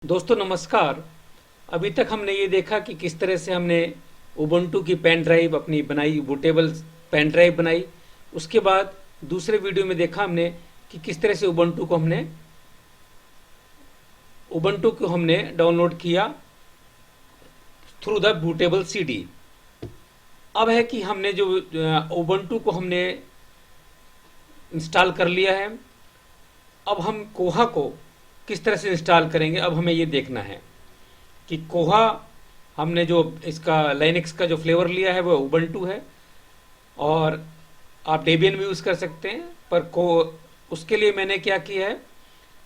दोस्तों नमस्कार। अभी तक हमने ये देखा कि किस तरह से हमने उबुंटू की पेन ड्राइव अपनी बनाई, बूटेबल पेन ड्राइव बनाई। उसके बाद दूसरे वीडियो में देखा हमने कि किस तरह से उबुंटू को हमने डाउनलोड किया थ्रू द बूटेबल सीडी। अब है कि हमने जो उबुंटू को हमने इंस्टॉल कर लिया है, अब हम कोहा को किस तरह से इंस्टॉल करेंगे, अब हमें ये देखना है कि कोहा हमने जो इसका लाइनक्स का जो फ्लेवर लिया है वो उबंटू है। और आप डेबियन भी यूज़ कर सकते हैं, पर को उसके लिए मैंने क्या किया है,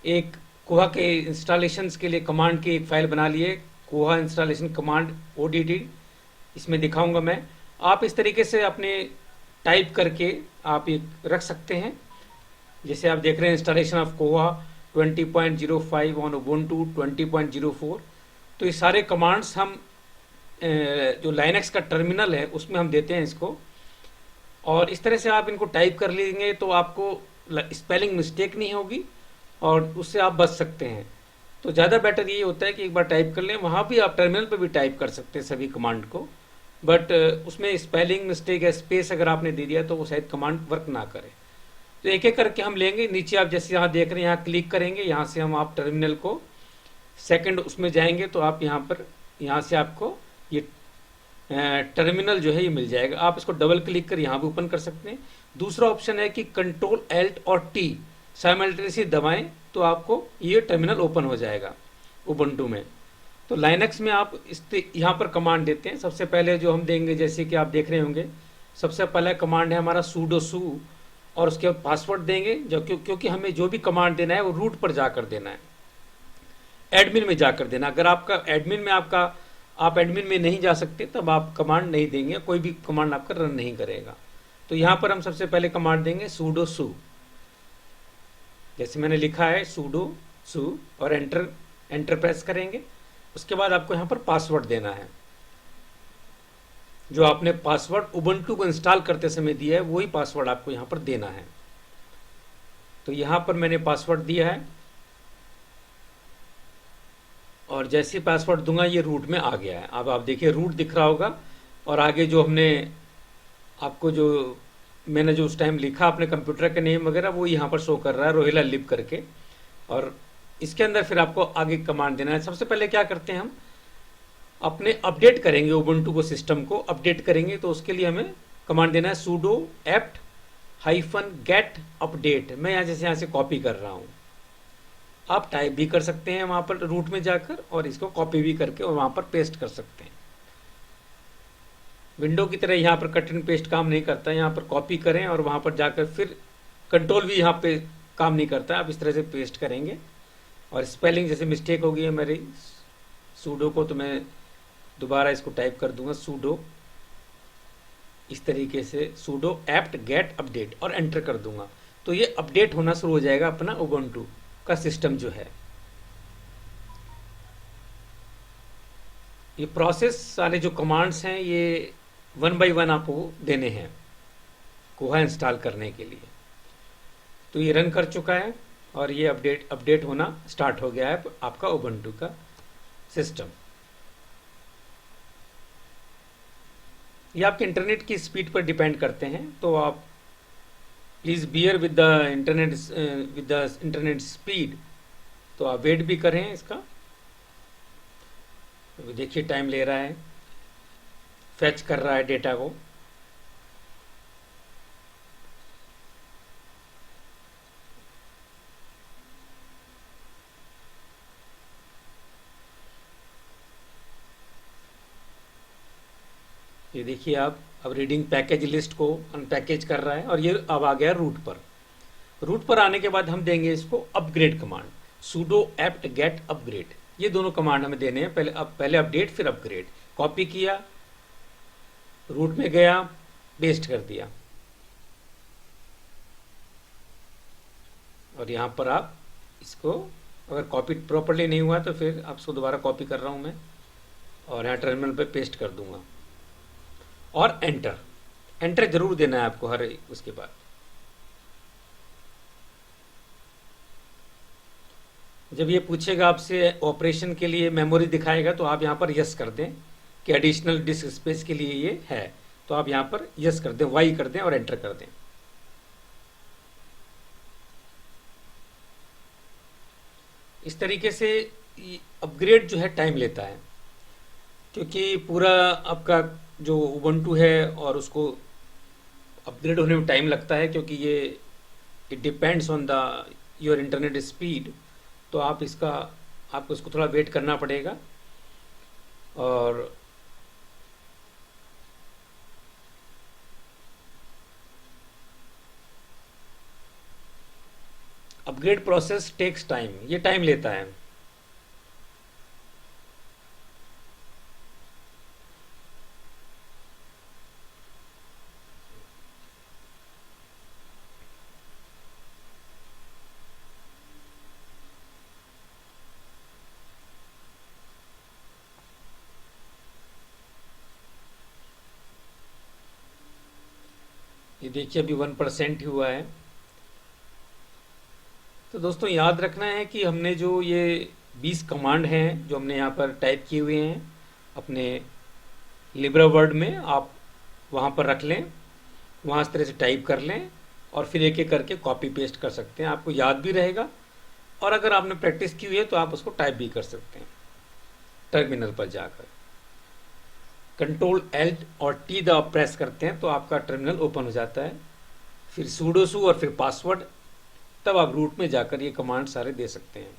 एक कोहा के इंस्टॉलेशंस के लिए कमांड की एक फाइल बना ली है, कोहा इंस्टॉलेशन कमांड ODT। इसमें दिखाऊंगा मैं। आप इस तरीके से अपने टाइप करके आप ये रख सकते हैं। जैसे आप देख रहे हैं इंस्टॉलेशन ऑफ कोहा 20.05 ऑन उबुंटू 20.04। तो ये सारे कमांड्स हम जो लाइनक्स का टर्मिनल है उसमें हम देते हैं इसको, और इस तरह से आप इनको टाइप कर लेंगे तो आपको स्पेलिंग मिस्टेक नहीं होगी और उससे आप बच सकते हैं। तो ज़्यादा बेटर ये होता है कि एक बार टाइप कर लें, वहाँ भी आप टर्मिनल पर भी टाइप कर सकते हैं सभी कमांड को, बट उसमें स्पेलिंग मिस्टेक या स्पेस अगर आपने दे दिया तो वो शायद कमांड वर्क ना करे। तो एक एक करके हम लेंगे। नीचे आप जैसे यहाँ देख रहे हैं, यहाँ क्लिक करेंगे, यहाँ से हम आप टर्मिनल को सेकंड उसमें जाएंगे तो आप यहाँ से आपको ये टर्मिनल जो है ये मिल जाएगा। आप इसको डबल क्लिक कर यहाँ भी ओपन कर सकते हैं। दूसरा ऑप्शन है कि कंट्रोल Alt और T साइमल्टेनियसली दबाएं तो आपको ये टर्मिनल ओपन हो जाएगा उबुंटू में। तो लाइनक्स में आप यहाँ पर कमांड देते हैं। सबसे पहले जो हम देंगे, जैसे कि आप देख रहे होंगे, सबसे पहला कमांड है हमारा sudo su, और उसके बाद पासवर्ड देंगे, जो क्योंकि हमें जो भी कमांड देना है वो रूट पर जाकर देना है, एडमिन में जाकर देना। अगर आपका एडमिन में आप एडमिन में नहीं जा सकते तब आप कमांड नहीं देंगे, कोई भी कमांड आपका रन नहीं करेगा। तो यहाँ पर हम सबसे पहले कमांड देंगे sudo su, जैसे मैंने लिखा है sudo su, और एंटर प्रेस करेंगे। उसके बाद आपको यहाँ पर पासवर्ड देना है, जो आपने पासवर्ड उबुंटू को इंस्टॉल करते समय दिया है वही पासवर्ड आपको यहाँ पर देना है। तो यहाँ पर मैंने पासवर्ड दिया है, और जैसे पासवर्ड दूंगा ये रूट में आ गया है। अब आप देखिए रूट दिख रहा होगा, और आगे जो मैंने जो उस टाइम लिखा अपने कंप्यूटर का नेम वगैरह वो यहाँ पर शो कर रहा है, रोहिला लिब करके। और इसके अंदर फिर आपको आगे कमांड देना है। सबसे पहले क्या करते हैं, हम अपने अपडेट करेंगे उबुंटू को, सिस्टम को अपडेट करेंगे, तो उसके लिए हमें कमांड देना है sudo apt-get update। मैं यहाँ से कॉपी कर रहा हूँ, आप टाइप भी कर सकते हैं वहाँ पर रूट में जाकर, और इसको कॉपी भी करके और वहाँ पर पेस्ट कर सकते हैं। विंडो की तरह यहाँ पर कट एंड पेस्ट काम नहीं करता, यहाँ पर कॉपी करें और वहाँ पर जाकर फिर कंट्रोल भी यहाँ पे काम नहीं करता। आप इस तरह से पेस्ट करेंगे, और स्पेलिंग जैसे मिस्टेक हो गई है मेरी सूडो को, तो मैं दोबारा इसको टाइप कर दूंगा sudo, इस तरीके से sudo apt-get update, और एंटर कर दूंगा। तो ये अपडेट होना शुरू हो जाएगा अपना उबुंटू का सिस्टम जो है। ये प्रोसेस सारे जो कमांड्स हैं ये 1 by 1 आपको देने हैं कोहा इंस्टॉल करने के लिए। तो ये रन कर चुका है, और ये अपडेट होना स्टार्ट हो गया है आपका उबुंटू का सिस्टम। ये आपके इंटरनेट की स्पीड पर डिपेंड करते हैं, तो आप please bear with the internet speed. तो आप वेट भी करें इसका। तो देखिए टाइम ले रहा है, फैच कर रहा है डेटा को। ये देखिए आप, अब रीडिंग पैकेज लिस्ट को अनपैकेज कर रहा है, और ये अब आ गया रूट पर। रूट पर आने के बाद हम देंगे इसको upgrade command, sudo apt-get upgrade। ये दोनों कमांड हमें देने हैं, पहले अपडेट फिर अपग्रेड। कॉपी किया, रूट में गया, पेस्ट कर दिया, और यहाँ पर आप इसको, अगर कॉपी प्रॉपरली नहीं हुआ तो फिर आपको दोबारा कॉपी कर रहा हूँ मैं, और यहाँ टर्मिनल पे पेस्ट कर दूंगा, और एंटर जरूर देना है आपको हर उसके बाद। जब ये पूछेगा आपसे ऑपरेशन के लिए मेमोरी दिखाएगा तो आप यहाँ पर यस कर दें कि एडिशनल डिस्क स्पेस के लिए ये है, तो आप यहाँ पर यस कर दें, वाई कर दें और एंटर कर दें। इस तरीके से अपग्रेड जो है टाइम लेता है, क्योंकि पूरा आपका जो उबंटू है और उसको अपग्रेड होने में टाइम लगता है, क्योंकि ये it depends on the your internet speed. तो आपको इसको थोड़ा वेट करना पड़ेगा। और अपग्रेड प्रोसेस टेक्स टाइम, ये टाइम लेता है। ये देखिए अभी 1% ही हुआ है। तो दोस्तों याद रखना है कि हमने जो ये 20 कमांड हैं जो हमने यहाँ पर टाइप किए हुए हैं अपने लिब्रा वर्ड में, आप वहाँ पर रख लें, वहाँ इस तरह से टाइप कर लें और फिर एक एक करके कॉपी पेस्ट कर सकते हैं, आपको याद भी रहेगा। और अगर आपने प्रैक्टिस की हुई है तो आप उसको टाइप भी कर सकते हैं टर्मिनल पर जाकर। कंट्रोल एल्ट और टी दबा प्रेस करते हैं तो आपका टर्मिनल ओपन हो जाता है, फिर सूडो सू और फिर पासवर्ड, तब आप रूट में जाकर ये कमांड सारे दे सकते हैं।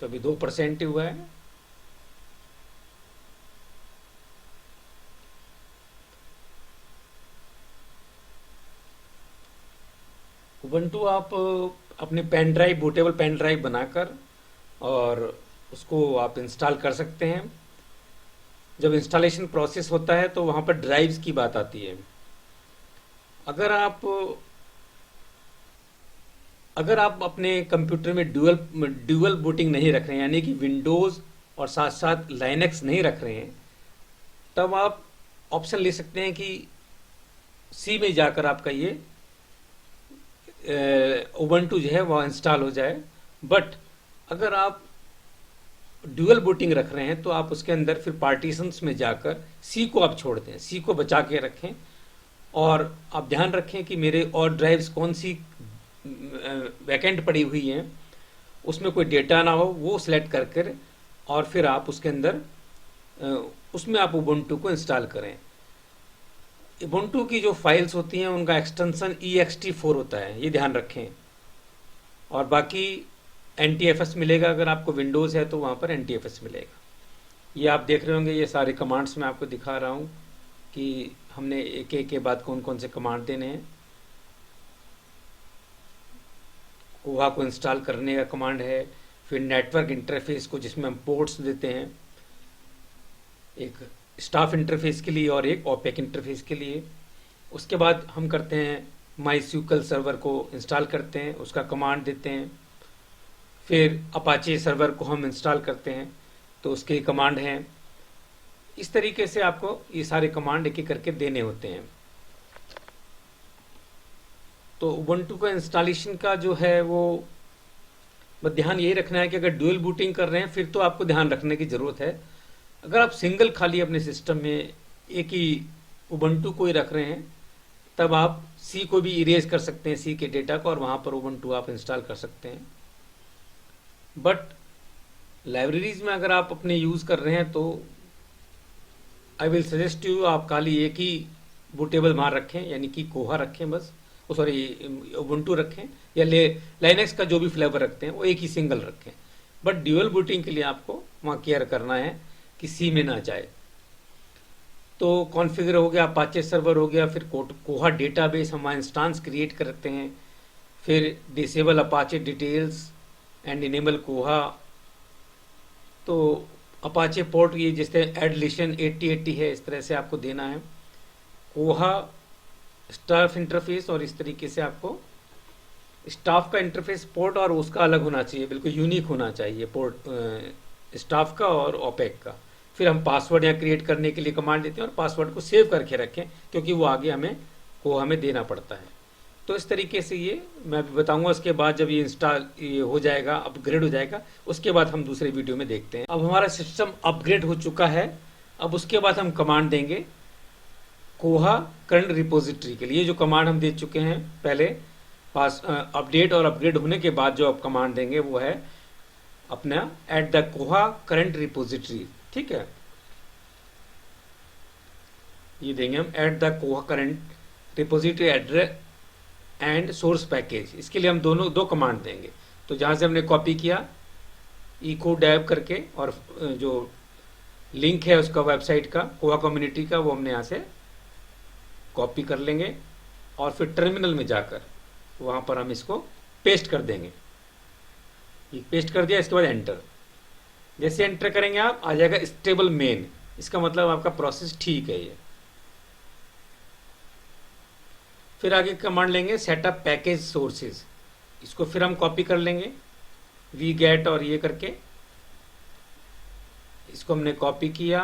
तो अभी 2% ही हुआ है। उबंटू आप अपने pen drive, bootable pen drive बनाकर और उसको आप इंस्टॉल कर सकते हैं। जब इंस्टॉलेशन प्रोसेस होता है तो वहाँ पर ड्राइव्स की बात आती है। अगर आप अपने कंप्यूटर में ड्यूअल बूटिंग नहीं रख रहे हैं, यानी कि विंडोज़ और साथ साथ लाइनक्स नहीं रख रहे हैं, तब आप ऑप्शन ले सकते हैं कि सी में जाकर आपका ये उबंटू जो है वह इंस्टॉल हो जाए। बट अगर आप ड्यूअल बूटिंग रख रहे हैं तो आप उसके अंदर फिर पार्टीशंस में जाकर सी को आप छोड़ दें, सी को बचा के रखें। और आप ध्यान रखें कि मेरे और ड्राइव्स कौन सी वैकेंट पड़ी हुई हैं, उसमें कोई डेटा ना हो, वो सिलेक्ट करके और फिर आप उसके अंदर उसमें आप उबंटू को इंस्टॉल करें। उबंटू की जो फाइल्स होती हैं उनका एक्सटेंशन ext4 होता है, ये ध्यान रखें। और बाकी NTFS मिलेगा, अगर आपको विंडोज़ है तो वहाँ पर NTFS मिलेगा। ये आप देख रहे होंगे, ये सारे कमांड्स मैं आपको दिखा रहा हूँ कि हमने एक एक के बाद कौन कौन से कमांड देने हैं। कोहा को इंस्टॉल करने का कमांड है, फिर नेटवर्क इंटरफेस को जिसमें हम पोर्ट्स देते हैं, एक स्टाफ इंटरफेस के लिए और एक ओपेक इंटरफेस के लिए। उसके बाद हम करते हैं MySQL सर्वर को इंस्टॉल करते हैं, उसका कमांड देते हैं। फिर अपाचे सर्वर को हम इंस्टॉल करते हैं तो उसके कमांड हैं। इस तरीके से आपको ये सारे कमांड एक एक करके देने होते हैं। तो उबंटू का इंस्टॉलेशन का जो है वो बस ध्यान यही रखना है कि अगर ड्यूअल बूटिंग कर रहे हैं फिर तो आपको ध्यान रखने की ज़रूरत है। अगर आप सिंगल खाली अपने सिस्टम में एक ही उबंटू को ही रख रहे हैं तब आप सी को भी इरेज कर सकते हैं, सी के डेटा को, और वहाँ पर उबंटू आप इंस्टॉल कर सकते हैं। बट लाइब्रेरीज में अगर आप अपने यूज़ कर रहे हैं तो आई विल सजेस्ट यू आप खाली एक ही बूटेबल वहाँ रखें, यानी कि कोहा रखें बस, सॉरी उबंटू रखें, या लाइनक्स का जो भी फ्लेवर रखते हैं वो एक ही सिंगल रखें। बट ड्यूअल बूटिंग के लिए आपको वहाँ केयर करना है कि सी में ना जाए। तो कॉन्फ़िगर हो गया, अपाचे सर्वर हो गया, फिर कोहा डेटाबेस हम वहाँ इंस्टांस क्रिएट करते हैं, फिर disable Apache details and enable कोहा। तो अपाचे पोर्ट ये जैसे एडलिशन 8080 है, इस तरह से आपको देना है। कोहा स्टाफ इंटरफेस, और इस तरीके से आपको स्टाफ का इंटरफेस पोर्ट और उसका अलग होना चाहिए, बिल्कुल यूनिक होना चाहिए पोर्ट स्टाफ का और ओपेक का। फिर हम पासवर्ड यहाँ क्रिएट करने के लिए कमांड देते हैं और पासवर्ड को सेव करके रखें, क्योंकि वो आगे हमें देना पड़ता है। तो इस तरीके से ये मैं अभी बताऊंगा। उसके बाद जब ये हो जाएगा, अपग्रेड हो जाएगा, उसके बाद हम दूसरे वीडियो में देखते हैं। अब हमारा सिस्टम अपग्रेड हो चुका है। अब उसके बाद हम कमांड देंगे कोहा करंट रिपोजिटरी के लिए। जो कमांड हम दे चुके हैं पहले, अपडेट और अपग्रेड होने के बाद जो आप कमांड देंगे वो है अपना @koha करंट रिपोजिटरी। ठीक है, ये देंगे हम @koha current repository address and source package. इसके लिए हम दो कमांड देंगे। तो जहां से हमने कॉपी किया echo dev करके, और जो लिंक है उसका वेबसाइट का, कोहा कम्युनिटी का, वो हमने यहाँ से कॉपी कर लेंगे और फिर टर्मिनल में जाकर वहां पर हम इसको पेस्ट कर देंगे। ये पेस्ट कर दिया, इसके बाद एंटर। जैसे एंटर करेंगे आप, आ जाएगा स्टेबल मेन। इसका मतलब आपका प्रोसेस ठीक है ये। फिर आगे कमांड लेंगे सेटअप पैकेज सोर्सेज। इसको फिर हम कॉपी कर लेंगे वी गेट और ये करके। इसको हमने कॉपी किया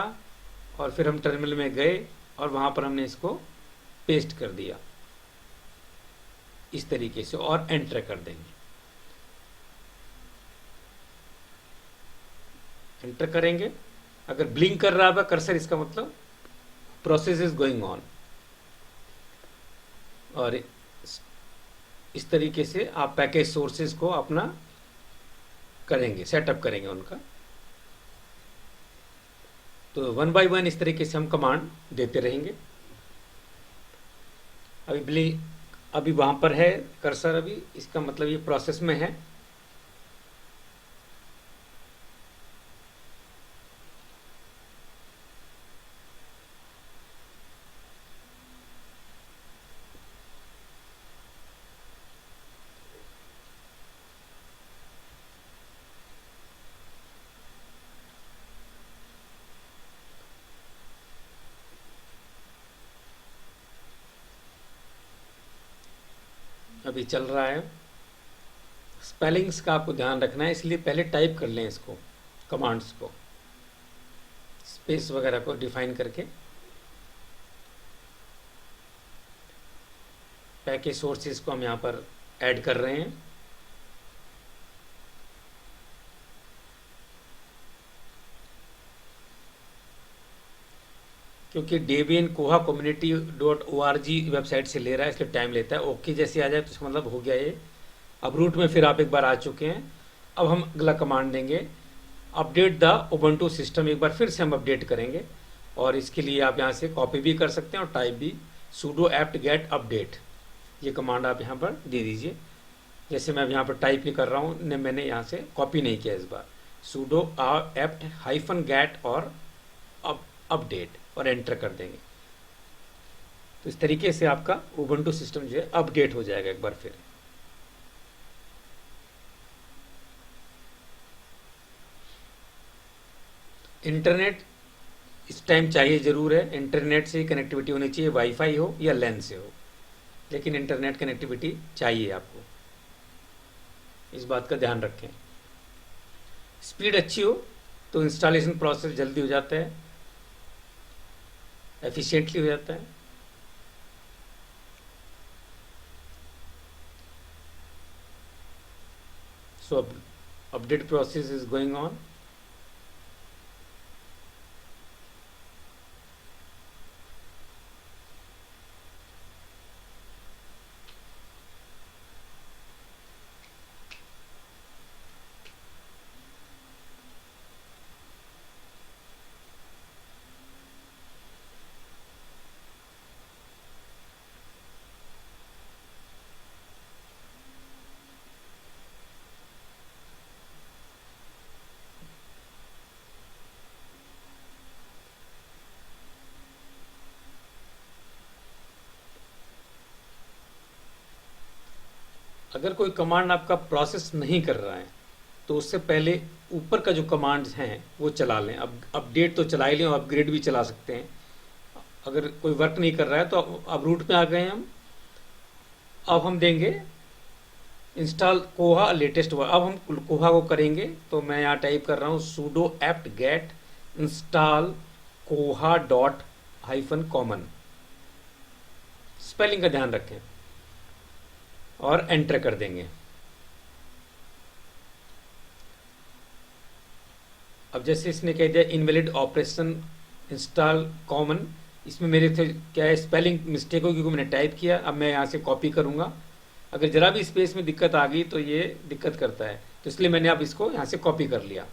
और फिर हम टर्मिनल में गए और वहां पर हमने इसको पेस्ट कर दिया इस तरीके से, और एंटर कर देंगे। एंटर करेंगे, अगर ब्लिंक कर रहा है कर्सर, इसका मतलब प्रोसेस इज गोइंग ऑन। और इस तरीके से आप पैकेज सोर्सेज को अपना करेंगे, सेटअप करेंगे उनका। तो 1 बाय 1 इस तरीके से हम कमांड देते रहेंगे। अभी वहां पर है कर्सर, अभी इसका मतलब ये प्रोसेस में है। अभी चल रहा है। स्पेलिंग्स का आपको ध्यान रखना है, इसलिए पहले टाइप कर लें इसको, कमांड्स को, स्पेस वगैरह को डिफाइन करके। पैकेज सोर्सेज को हम यहाँ पर ऐड कर रहे हैं। क्योंकि डेबियन कोहा community.org वेबसाइट से ले रहा है, इसलिए टाइम लेता है। ओके जैसे आ जाए तो इसका मतलब हो गया ये। अब रूट में फिर आप एक बार आ चुके हैं। अब हम अगला कमांड देंगे अपडेट द उबंटू सिस्टम। एक बार फिर से हम अपडेट करेंगे, और इसके लिए आप यहाँ से कॉपी भी कर सकते हैं और टाइप भी sudo apt get update। ये कमांड आप यहाँ पर दे दीजिए। जैसे मैं अब यहाँ पर टाइप नहीं कर रहा हूँ, मैंने यहाँ से कॉपी नहीं किया इस बार। sudo apt -get और अपडेट, और एंटर कर देंगे। तो इस तरीके से आपका उबंटू सिस्टम जो है अपडेट हो जाएगा एक बार फिर। इंटरनेट इस टाइम चाहिए जरूर है। इंटरनेट से कनेक्टिविटी होनी चाहिए, वाईफाई हो या लैन से हो, लेकिन इंटरनेट कनेक्टिविटी चाहिए आपको। इस बात का ध्यान रखें। स्पीड अच्छी हो तो इंस्टॉलेशन प्रोसेस जल्दी हो जाता है, एफिशिएंटली हो जाता है। सो update process is going on. अगर कोई कमांड आपका प्रोसेस नहीं कर रहा है तो उससे पहले ऊपर का जो कमांड्स हैं वो चला लें। अब अपडेट तो चला ही लें और अपग्रेड भी चला सकते हैं। अगर कोई वर्क नहीं कर रहा है तो अब रूट में आ गए हम। अब हम देंगे इंस्टॉल कोहा लेटेस्ट वर्जन। अब हम कोहा को करेंगे, तो मैं यहाँ टाइप कर रहा हूँ sudo apt get इंस्टॉल कोहा डॉट हाइफन कॉमन, स्पेलिंग का ध्यान रखें, और एंटर कर देंगे। अब जैसे इसने कह दिया इनवैलिड ऑपरेशन इंस्टॉल कॉमन, इसमें मेरे से क्या है स्पेलिंग मिस्टेक होगी क्योंकि मैंने टाइप किया। अब मैं यहाँ से कॉपी करूँगा, अगर जरा भी स्पेस में दिक्कत आ गई तो ये दिक्कत करता है, तो इसलिए मैंने अब इसको यहाँ से कॉपी कर लिया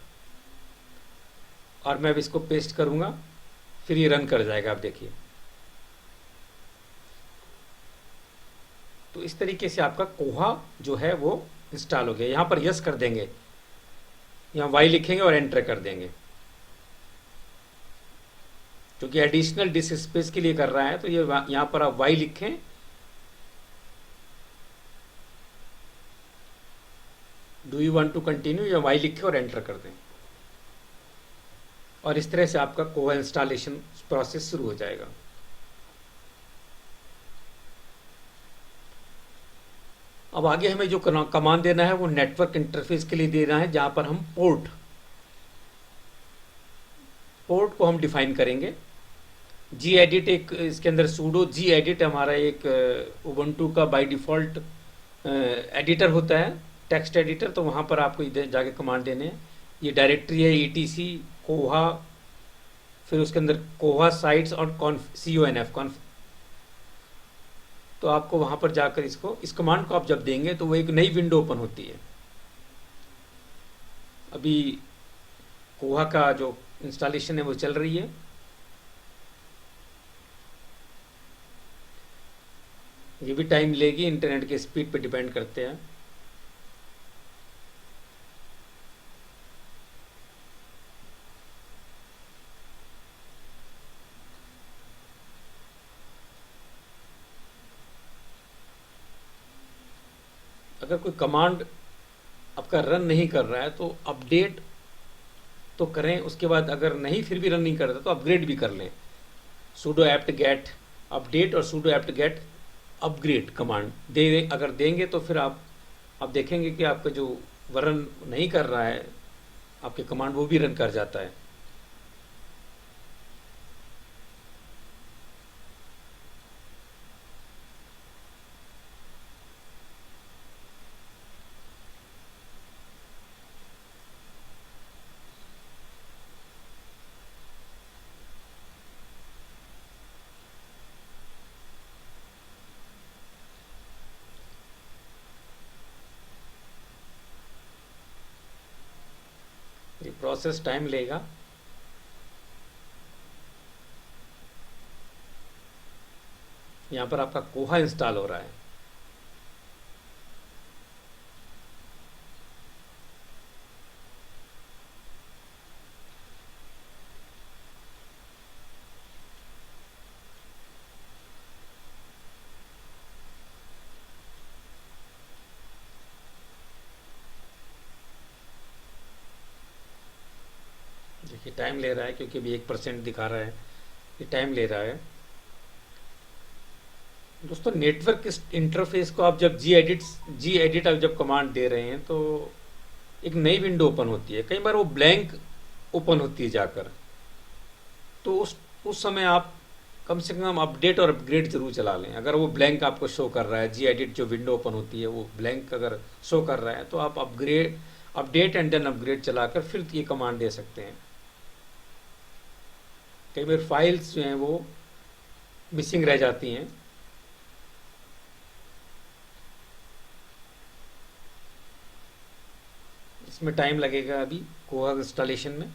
और मैं अब इसको पेस्ट करूँगा, फिर ये रन कर जाएगा। आप देखिए, तो इस तरीके से आपका कोहा जो है वो इंस्टॉल हो गया। यहाँ पर यस कर देंगे, यहाँ वाई लिखेंगे और एंटर कर देंगे। क्योंकि एडिशनल डिस्क स्पेस के लिए कर रहा है तो ये यहाँ पर आप वाई लिखें, do you want to continue, या वाई लिखें और एंटर कर दें, और इस तरह से आपका कोहा इंस्टॉलेशन प्रोसेस शुरू हो जाएगा। अब आगे हमें जो कमांड देना है वो नेटवर्क इंटरफेस के लिए देना है, जहां पर हम पोर्ट को हम डिफाइन करेंगे। जी एडिट एक इसके अंदर सूडो जी एडिट हमारा एक उबंटू का बाय डिफ़ॉल्ट एडिटर होता है, टेक्स्ट एडिटर, तो वहाँ पर आपको इधर जाके कमांड देने हैं। ये डायरेक्टरी है ETC कोहा, फिर उसके अंदर कोहा साइट्स और CONF, तो आपको वहाँ पर जाकर इस कमांड को आप जब देंगे तो वो एक नई विंडो ओपन होती है। अभी कोहा का जो इंस्टॉलेशन है वो चल रही है। ये भी टाइम लेगी, इंटरनेट के स्पीड पे डिपेंड करते हैं। अगर कोई कमांड आपका रन नहीं कर रहा है तो अपडेट तो करें, उसके बाद अगर नहीं फिर भी रन नहीं करता तो अपग्रेड भी कर लें। sudo apt get अपडेट और sudo apt get upgrade command अगर देंगे तो फिर आप देखेंगे कि आपका जो रन नहीं कर रहा है आपके कमांड वो भी रन कर जाता है। ये प्रोसेस टाइम लेगा। यहाँ पर आपका कोहा इंस्टॉल हो रहा है। देखिए टाइम ले रहा है क्योंकि अभी 1% दिखा रहा है, ये टाइम ले रहा है। दोस्तों नेटवर्क इंटरफेस को आप जब जी एडिट आप जब कमांड दे रहे हैं तो एक नई विंडो ओपन होती है, कई बार वो ब्लैंक ओपन होती है जाकर, तो उस समय आप कम से कम अपडेट और अपग्रेड जरूर चला लें। अगर वो ब्लैंक आपको शो कर रहा है, जी एडिट जो विंडो ओपन होती है वो ब्लैंक अगर शो कर रहा है तो आप अपडेट एंड देन अपग्रेड चलाकर फिर ये कमांड दे सकते हैं। कई बार फाइल्स जो हैं वो मिसिंग रह जाती हैं। इसमें टाइम लगेगा अभी कोहा इंस्टॉलेशन में।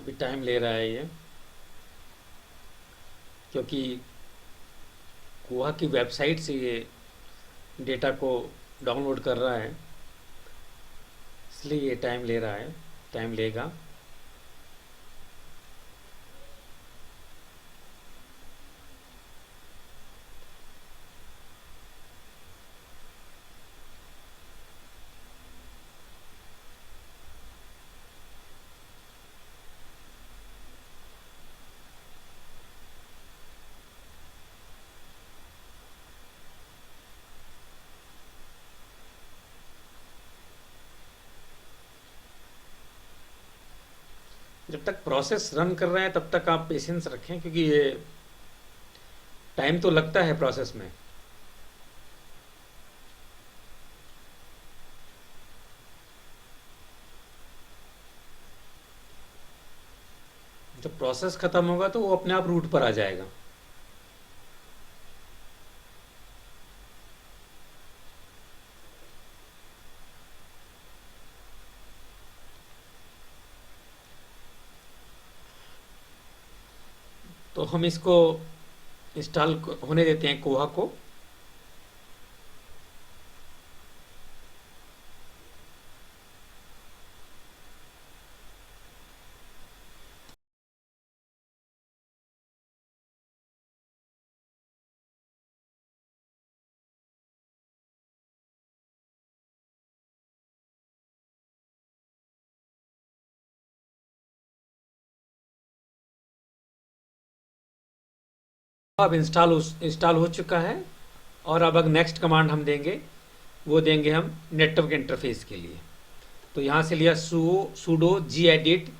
अभी टाइम ले रहा है ये, क्योंकि कोहा की वेबसाइट से ये डेटा को डाउनलोड कर रहा है, इसलिए ये टाइम ले रहा है, टाइम लेगा। जब तक प्रोसेस रन कर रहे हैं तब तक आप पेशेंस रखें, क्योंकि ये टाइम तो लगता है प्रोसेस में। जब प्रोसेस खत्म होगा तो वो अपने आप रूट पर आ जाएगा। तो हम इसको इंस्टॉल होने देते हैं कोहा को। अब इंस्टॉल हो चुका है। और अब नेक्स्ट कमांड हम देंगे, वो देंगे हम नेटवर्क इंटरफेस के लिए। तो यहाँ से लिया sudo gedit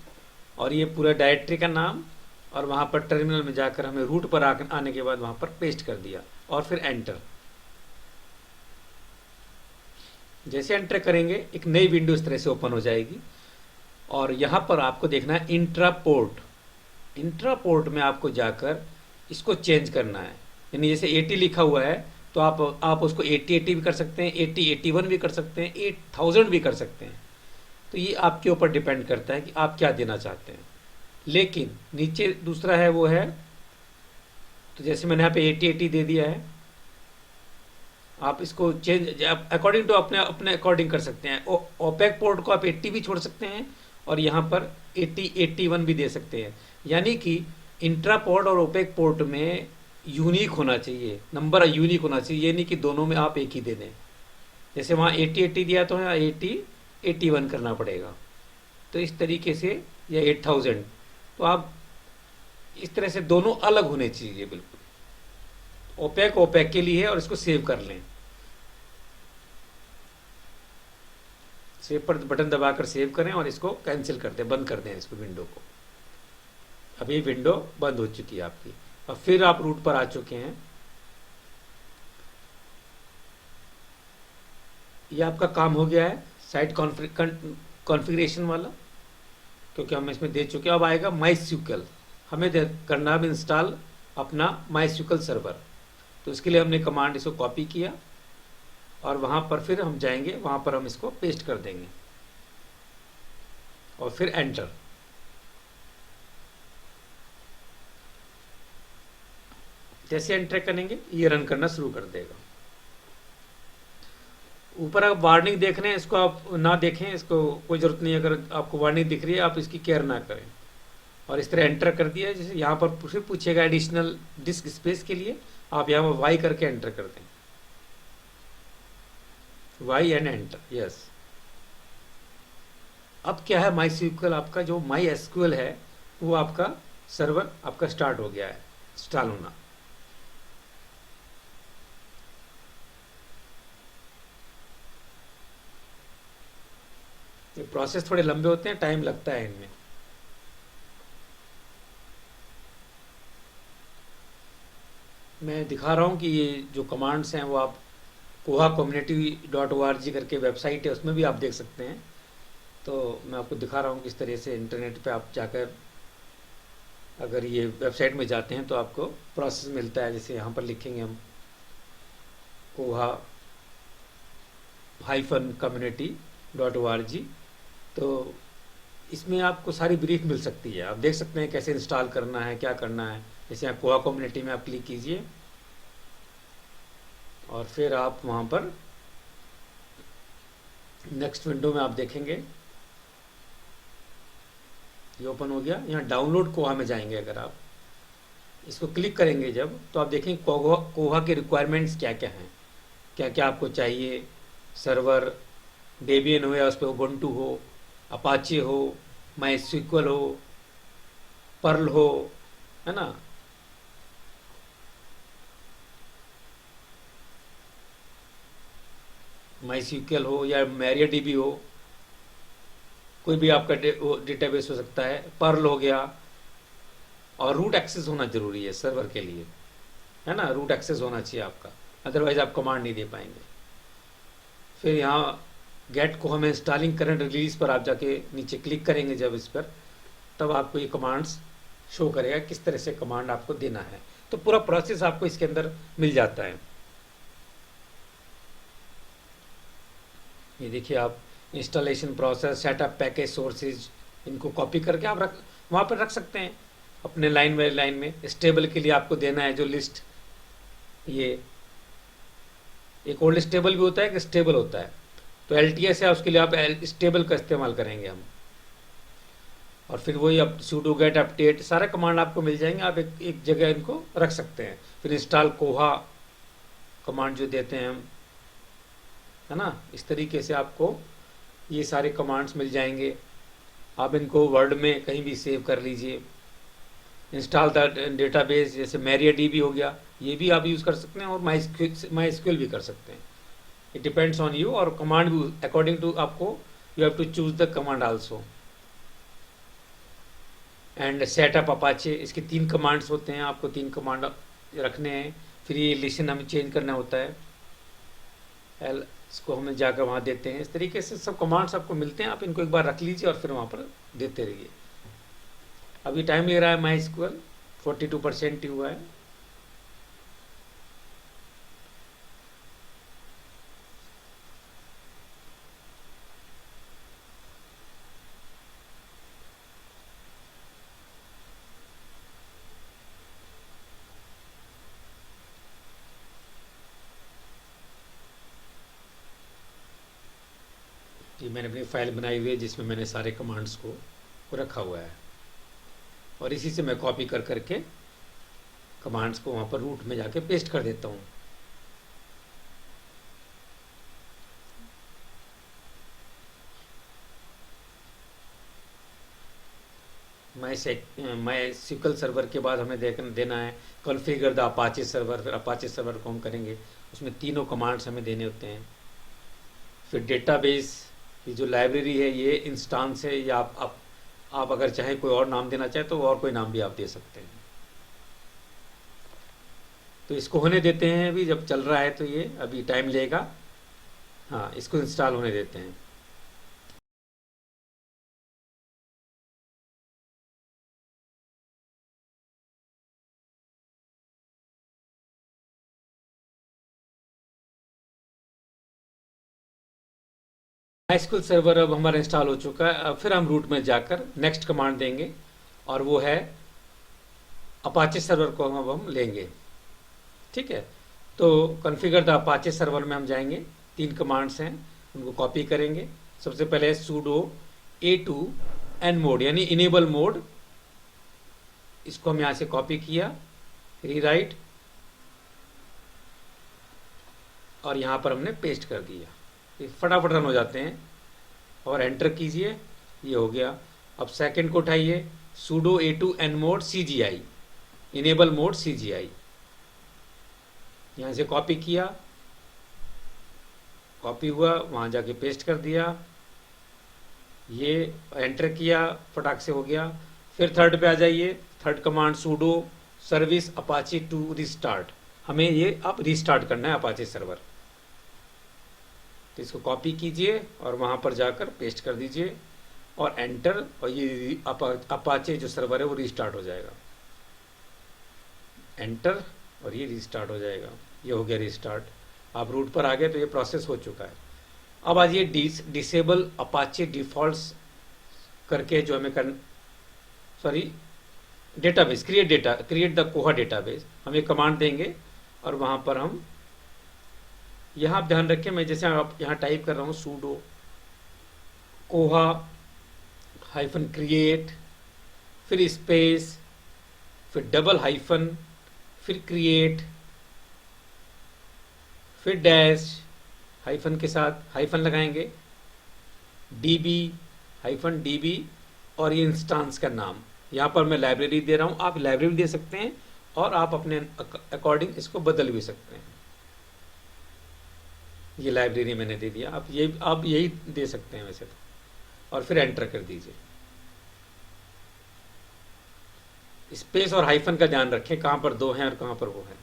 और ये पूरा डायरेक्टरी का नाम, और वहाँ पर टर्मिनल में जाकर हमें रूट पर आने के बाद वहाँ पर पेस्ट कर दिया और फिर एंटर। जैसे एंटर करेंगे एक नई विंडो इस तरह से ओपन हो जाएगी, और यहाँ पर आपको देखना है इंट्रा पोर्ट में आपको जाकर इसको चेंज करना है। यानी जैसे 80 लिखा हुआ है तो आप उसको 80 भी कर सकते हैं, 81 भी कर सकते हैं, 8000 भी कर सकते हैं। तो ये आपके ऊपर डिपेंड करता है कि आप क्या देना चाहते हैं। लेकिन नीचे दूसरा है वो है, तो जैसे मैंने यहाँ पे 80 दे दिया है, आप इसको चेंज अकॉर्डिंग टू अपने अकॉर्डिंग कर सकते हैं। ओपेक पोर्ट को आप 80 भी छोड़ सकते हैं और यहाँ पर 81 भी दे सकते हैं। यानी कि इंट्रा पोर्ट और ओपेक पोर्ट में यूनिक होना चाहिए, नंबर यूनिक होना चाहिए, ये नहीं कि दोनों में आप एक ही दे दें। जैसे वहाँ 80 दिया तो यहाँ 81 करना पड़ेगा। तो इस तरीके से, या 8000, तो आप इस तरह से दोनों अलग होने चाहिए बिल्कुल। ओपेक के लिए है, और इसको सेव कर लें। सेव पर बटन दबाकर सेव करें और इसको कैंसिल कर दें, बंद कर दें इसको, विंडो को। अभी विंडो बंद हो चुकी है आपकी, और फिर आप रूट पर आ चुके हैं। ये आपका काम हो गया है साइट कॉन्फ़िगरेशन वाला, क्योंकि हम इसमें दे चुके हैं। अब आएगा MySQL, हमें करना है इंस्टॉल अपना MySQL सर्वर। तो इसके लिए हमने कमांड इसको कॉपी किया और वहाँ पर फिर हम जाएंगे, वहाँ पर हम इसको पेस्ट कर देंगे और फिर एंटर। जैसे एंटर करेंगे ये रन करना शुरू कर देगा। ऊपर आप वार्निंग देख रहे हैं, इसको आप ना देखें, इसको कोई ज़रूरत नहीं। अगर आपको वार्निंग दिख रही है आप इसकी केयर ना करें। और इस तरह एंटर कर दिया। जैसे यहाँ पर फिर पूछेगा एडिशनल डिस्क स्पेस के लिए, आप यहाँ पर वाई करके एंटर कर दें, वाई एंड एंटर, यस। अब क्या है, MySQL आपका जो MySQL है वो आपका सर्वर आपका स्टार्ट हो गया है, इंस्टॉल होना। ये प्रोसेस थोड़े लंबे होते हैं, टाइम लगता है इनमें। मैं दिखा रहा हूँ कि ये जो कमांड्स हैं वो आप koha-community.org करके वेबसाइट है, उसमें भी आप देख सकते हैं। तो मैं आपको दिखा रहा हूँ किस तरह से इंटरनेट पे आप जाकर, अगर ये वेबसाइट में जाते हैं तो आपको प्रोसेस मिलता है। जैसे यहाँ पर लिखेंगे हम koha-community.org, तो इसमें आपको सारी ब्रीफ मिल सकती है, आप देख सकते हैं कैसे इंस्टॉल करना है, क्या करना है। जैसे आप कोहा कम्युनिटी में आप क्लिक कीजिए और फिर आप वहाँ पर नेक्स्ट विंडो में आप देखेंगे ये ओपन हो गया। यहाँ डाउनलोड कोहा में जाएंगे, अगर आप इसको क्लिक करेंगे जब, तो आप देखेंगे कोहा के रिक्वायरमेंट्स क्या क्या हैं, क्या क्या आपको चाहिए। सर्वर डेबियन हो या उस पर उबंटू हो, अपाचे हो, माई स्क्वल हो, पर्ल हो, है ना। माई स्क्वल हो या मैरियाडीबी हो, कोई भी आपका डेटाबेस हो सकता है, पर्ल हो गया। और रूट एक्सेस होना जरूरी है सर्वर के लिए, है ना, रूट एक्सेस होना चाहिए आपका, अदरवाइज आप कमांड नहीं दे पाएंगे। फिर यहाँ गेट को हमें इंस्टॉलिंग करंट रिलीज पर आप जाके नीचे क्लिक करेंगे जब इस पर, तब आपको ये कमांड्स शो करेगा किस तरह से कमांड आपको देना है। तो पूरा प्रोसेस आपको इसके अंदर मिल जाता है। ये देखिए आप installation process, setup, package, sources, इनको कॉपी करके आप वहाँ पर रख सकते हैं अपने लाइन बाय लाइन में। स्टेबल के लिए आपको देना है जो लिस्ट, ये एक ओल्ड स्टेबल भी होता है, एक स्टेबल होता है। तो LTS है, उसके लिए आप स्टेबल का इस्तेमाल करेंगे हम। और फिर वही अब sudo get अपडेट सारे कमांड आपको मिल जाएंगे, आप एक जगह इनको रख सकते हैं। फिर इंस्टॉल कोहा कमांड जो देते हैं हम, है ना, इस तरीके से आपको ये सारे कमांड्स मिल जाएंगे। आप इनको वर्ड में कहीं भी सेव कर लीजिए। इंस्टॉल द डेटाबेस, जैसे मैरियाडीबी हो गया, ये भी आप यूज़ कर सकते हैं, और माई स्क्यूएल भी कर सकते हैं। इट डिपेंड्स ऑन यू, और कमांड भी अकॉर्डिंग टू आपको, you have to choose the command also. And setup Apache, इसके 3 कमांड्स होते हैं, आपको 3 कमांड रखने हैं। फिर ये लिसन हमें चेंज करना होता है, एल इसको हमें जाकर वहाँ देते हैं। इस तरीके से सब कमांड्स आपको मिलते हैं, आप इनको एक बार रख लीजिए और फिर वहाँ पर देते रहिए। अभी टाइम ले रहा है, माई स्क्यूएल 42% ही हुआ है। ये मैंने अपनी फाइल बनाई हुई है जिसमें मैंने सारे कमांड्स को रखा हुआ है, और इसी से मैं कॉपी कर करके कमांड्स को वहाँ पर रूट में जाके पेस्ट कर देता हूँ। माई SQL सर्वर के बाद हमें देना है कॉन्फ़िगर द अपाचे सर्वर। फिर अपाचे सर्वर को हम करेंगे, उसमें तीनों कमांड्स हमें देने होते हैं। फिर डेटाबेस, ये जो लाइब्रेरी है ये इंस्टांस है, या आप अगर चाहें कोई और नाम देना चाहें तो और कोई नाम भी आप दे सकते हैं। तो इसको होने देते हैं, अभी जब चल रहा है तो ये अभी टाइम लेगा। हाँ, इसको इंस्टॉल होने देते हैं। MySQL सर्वर अब हमारा इंस्टॉल हो चुका है। अब फिर हम रूट में जाकर नेक्स्ट कमांड देंगे, और वो है अपाचे सर्वर को अब हम लेंगे। ठीक है, तो कॉन्फ़िगर द अपाचे सर्वर में हम जाएंगे, 3 कमांड्स हैं, उनको कॉपी करेंगे। सबसे पहले sudo a2 nmod यानी इनेबल मोड, इसको हम यहाँ से कॉपी किया, रीराइट, और यहाँ पर हमने पेस्ट कर दिया। फटाफट रन हो जाते हैं, और एंटर कीजिए, ये हो गया। अब सेकंड को उठाइए, sudo a2 nmod cgi, enable mode cgi, यहाँ से कॉपी किया, कॉपी हुआ, वहाँ जाके पेस्ट कर दिया, ये एंटर किया, फटाक से हो गया। फिर थर्ड पे आ जाइए, third command sudo service apache to restart, हमें ये अब रीस्टार्ट करना है अपाचे सर्वर। तो इसको कॉपी कीजिए और वहाँ पर जाकर पेस्ट कर दीजिए, और एंटर, और ये अपाचे जो सर्वर है वो रीस्टार्ट हो जाएगा। एंटर, और ये रीस्टार्ट हो जाएगा। ये हो गया रीस्टार्ट। आप रूट पर आ गए तो ये प्रोसेस हो चुका है। अब आज ये डिसेबल अपाचे डिफ़ॉल्ट्स करके जो हमें सॉरी डेटाबेस क्रिएट द कोहा डेटाबेस हम एक कमांड देंगे और वहाँ पर हम यहाँ आप ध्यान रखें, मैं जैसे आप यहाँ टाइप कर रहा हूँ sudo कोहा हाइफन क्रिएट, फिर स्पेस, फिर डबल हाइफन, फिर क्रिएट, फिर डैश, हाइफन के साथ हाइफन लगाएंगे, db हाइफन db और ये इंस्टांस का नाम। यहाँ पर मैं लाइब्रेरी दे रहा हूँ, आप लाइब्रेरी दे सकते हैं और आप अपने अकॉर्डिंग इसको बदल भी सकते हैं। ये लाइब्रेरी मैंने दे दिया, आप यही दे सकते हैं वैसे तो। और फिर एंटर कर दीजिए। स्पेस और हाइफन का ध्यान रखें, कहाँ पर दो हैं और कहाँ पर वो है।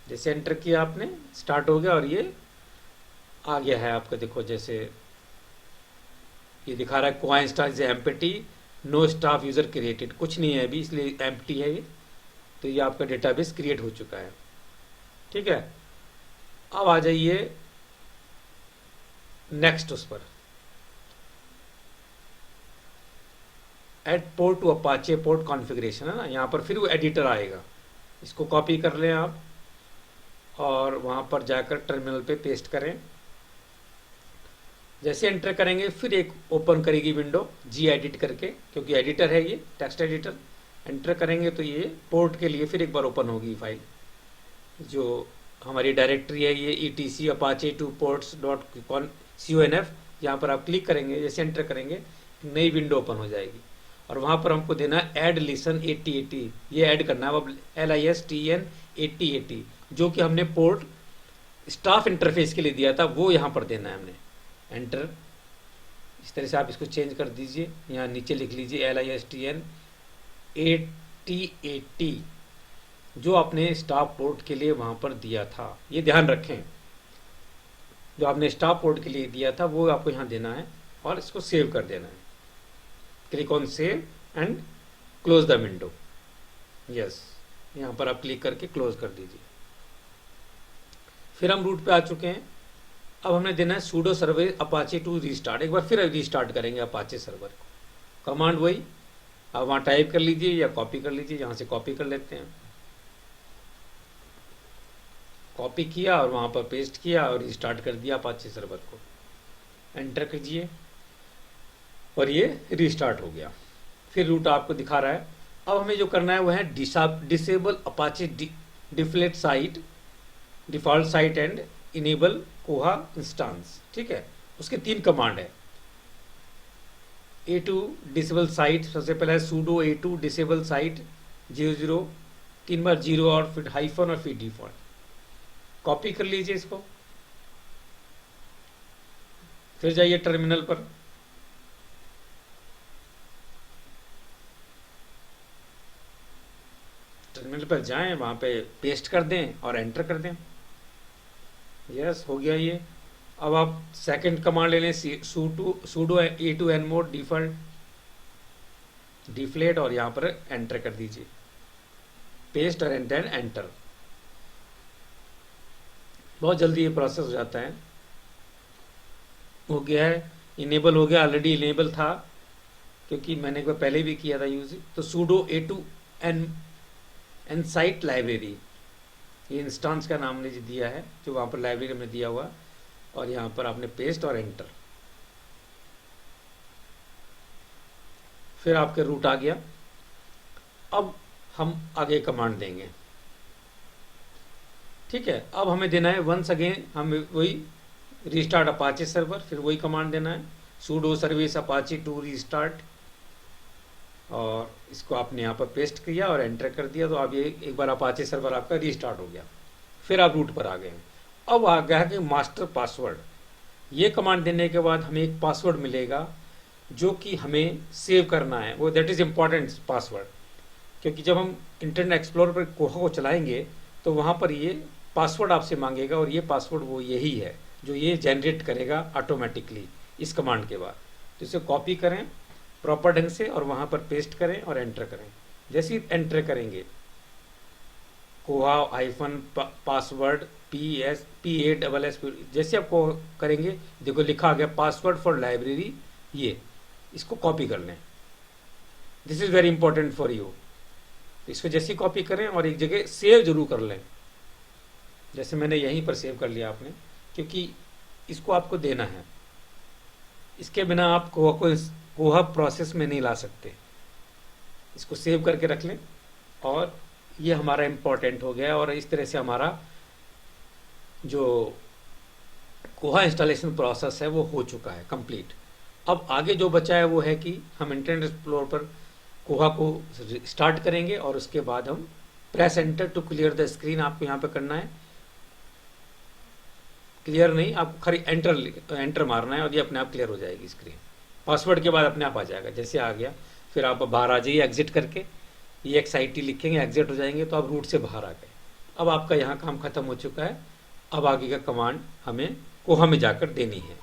जैसे एंटर किया आपने, स्टार्ट हो गया और ये आ गया है आपका। देखो जैसे ये दिखा रहा है Koha instance empty, no staff user created, कुछ नहीं है अभी इसलिए एम्प्टी है ये। तो ये आपका डेटाबेस क्रिएट हो चुका है। ठीक है, अब आ जाइए नेक्स्ट उस पर, add port to Apache port configuration है ना, यहाँ पर फिर वो एडिटर आएगा। इसको कॉपी कर लें आप और वहाँ पर जाकर टर्मिनल पे पेस्ट करें। जैसे एंटर करेंगे फिर एक ओपन करेगी विंडो जी एडिट करके, क्योंकि एडिटर है ये टेक्स्ट एडिटर। एंटर करेंगे तो ये पोर्ट के लिए फिर एक बार ओपन होगी फाइल, जो हमारी डायरेक्टरी है ये etc apache 2 ports.conf। यहाँ पर आप क्लिक करेंगे, जैसे एंटर करेंगे नई विंडो ओपन हो जाएगी और वहाँ पर हमको देना है ऐड लिसन 8080, ये ऐड करना है अब LISTN 8080, जो कि हमने पोर्ट स्टाफ इंटरफेस के लिए दिया था, वो यहाँ पर देना है हमने। एंटर, इस तरह से आप इसको चेंज कर दीजिए। यहाँ नीचे लिख लीजिए LISTN 8080, जो आपने स्टाफ पोर्ट के लिए वहाँ पर दिया था। ये ध्यान रखें, जो आपने स्टाफ पोर्ट के लिए दिया था वो आपको यहाँ देना है और इसको सेव कर देना है। Click on save and close the window. Yes, यहाँ पर आप क्लिक करके क्लोज कर दीजिए। फिर हम रूट पे आ चुके हैं। अब हमने देना है sudo server Apache to restart. एक बार फिर रीस्टार्ट करेंगे अपाचे सर्वर को। कमांड वही, आप वहाँ टाइप कर लीजिए या कॉपी कर लीजिए, यहाँ से कॉपी कर लेते हैं। कॉपी किया और वहाँ पर पेस्ट किया और रीस्टार्ट कर दिया अपाचे सर्वर को। एंटर कीजिए और ये रीस्टार्ट हो गया। फिर रूट आपको दिखा रहा है। अब हमें जो करना है वो है disable Apache default site and enable कोहा इंस्टांस। ठीक है, उसके 3 कमांड है। A2 डिसेबल साइट, सबसे पहला है sudo A2 डिसेबल साइट 00, 3 बार 0 और फिर हाइफन और फिर डिफॉल्ट। कॉपी कर लीजिए इसको, फिर जाइए टर्मिनल पर। टर्मिनल पर जाएं, वहाँ पे पेस्ट कर दें और एंटर कर दें। यस, हो गया ये। अब आप सेकंड कमांड ले लें sudo A2 nmod डिफलेट और यहाँ पर एंटर कर दीजिए, पेस्ट और एंटर। बहुत जल्दी ये प्रोसेस हो जाता है। हो गया है, इनेबल हो गया, ऑलरेडी इनेबल था क्योंकि मैंने एक बार पहले भी किया था यूज। तो sudo A2 nsight लाइब्रेरी, ये इंस्टांस का नाम ने दिया है जो वहाँ पर लाइब्रेरी में दिया हुआ, और यहाँ पर आपने पेस्ट और एंटर। फिर आपके रूट आ गया। अब हम आगे कमांड देंगे। ठीक है, अब हमें देना है वंस अगेन, हम वही रीस्टार्ट अपाचे सर्वर, फिर वही कमांड देना है sudo service Apache to restart, और इसको आपने यहाँ पर पेस्ट किया और एंटर कर दिया। तो अब ये एक बार अपाचे सर्वर आपका रीस्टार्ट हो गया। फिर आप रूट पर आ गए। अब आ गया है कि मास्टर पासवर्ड। ये कमांड देने के बाद हमें एक पासवर्ड मिलेगा जो कि हमें सेव करना है, वो दैट इज़ इम्पॉर्टेंट पासवर्ड, क्योंकि जब हम इंटरनेट एक्सप्लोरर पर कोहा को चलाएंगे तो वहाँ पर ये पासवर्ड आपसे मांगेगा, और ये पासवर्ड वो यही है जो ये जनरेट करेगा ऑटोमेटिकली इस कमांड के बाद। तो इसे कॉपी करें प्रॉपर ढंग से और वहाँ पर पेस्ट करें और एंटर करें। जैसे ही एंटर करेंगे कोहा हाइफन पासवर्ड PASS, जैसे आपको करेंगे देखो लिखा आ गया पासवर्ड फॉर लाइब्रेरी ये, इसको कॉपी कर लें। This is very important for you. इसको जैसी कॉपी करें और एक जगह सेव जरूर कर लें, जैसे मैंने यहीं पर सेव कर लिया आपने, क्योंकि इसको आपको देना है। इसके बिना आप कोहा प्रोसेस में नहीं ला सकते। इसको सेव करके रख लें और ये हमारा इम्पोर्टेंट हो गया, और इस तरह से हमारा जो कोहा इंस्टॉलेशन प्रोसेस है वो हो चुका है कंप्लीट। अब आगे जो बचा है वो है कि हम इंटरनेट एक्सप्लोरर पर कोहा को स्टार्ट करेंगे और उसके बाद हम press enter to clear the screen आपको यहाँ पे करना है। क्लियर नहीं, आपको खाली एंटर मारना है और ये अपने आप क्लियर हो जाएगी स्क्रीन। पासवर्ड के बाद अपने आप आ जाएगा। जैसे आ गया फिर आप बाहर आ जाइए एग्जिट करके, ये XIT लिखेंगे, एग्जिट हो जाएंगे तो आप रूट से बाहर आ गए। अब आपका यहाँ काम खत्म हो चुका है। अब आगे का कमांड हमें कोहा में जाकर देनी है।